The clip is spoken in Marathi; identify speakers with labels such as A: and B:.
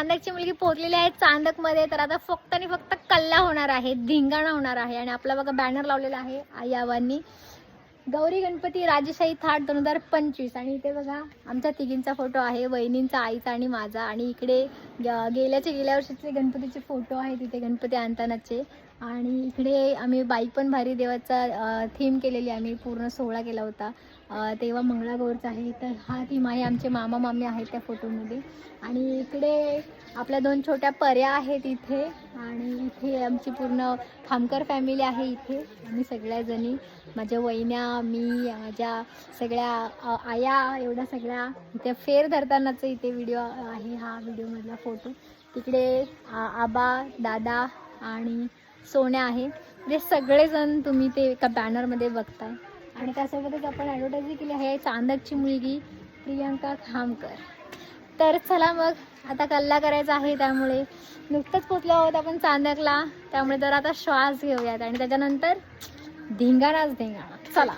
A: चांदकची मुलगी पोहोचलेली आहे चांदकमध्ये. तर आता फक्त आणि फक्त कल्ला होणार आहे, धिंगाणा होणार आहे. आणि आपला बघा बॅनर लावलेला आहे आई आवांनी, गौरी गणपती राजेशाही थाट 2025. आणि इथे बघा आमच्या तिघींचा फोटो आहे, वहिनींचा, आईचा आणि माझा. आणि इकडे गेल्या वर्षीचे गणपतीचे फोटो आहेत तिथे गणपती आणतानाचे. आणि इकडे आम्ही बाईक पण भारी देवाचा थीम केलेली, आम्ही पूर्ण सोहळा केला होता तेव्हा मंगळागौरचा आहे. तर हा थीम आहे, आमचे मामा मामी आहेत त्या फोटोमध्ये. आणि इकडे आपल्या 2 छोट्या पर्या आहेत इथे. आणि इथे आमची पूर्ण खामकर फॅमिली आहे इथे. आम्ही सगळ्याजणी, माझ्या वहिन्या, मी, माझ्या सगळ्या आया, एवढ्या सगळ्या इथे फेर धरतानाचा इथे व्हिडिओ आहे, हा व्हिडिओमधला फोटो. तिकडे आबा, दादा आणि सोन्या आहे. म्हणजे सगळेजण तुम्ही ते एका बॅनरमध्ये बघताय. आणि त्यासोबतच आपण ॲडव्हर्टाईज केली आहे चांदकची मुलगी प्रियांका खामकर. तर चला मग आता कल्ला करायचा आहे, त्यामुळे नुकतंच पोचलो आहोत आपण चांदकला, त्यामुळे जर आता श्वास घेऊयात आणि त्याच्यानंतर धिंगाणाच धिंगाणा. चला.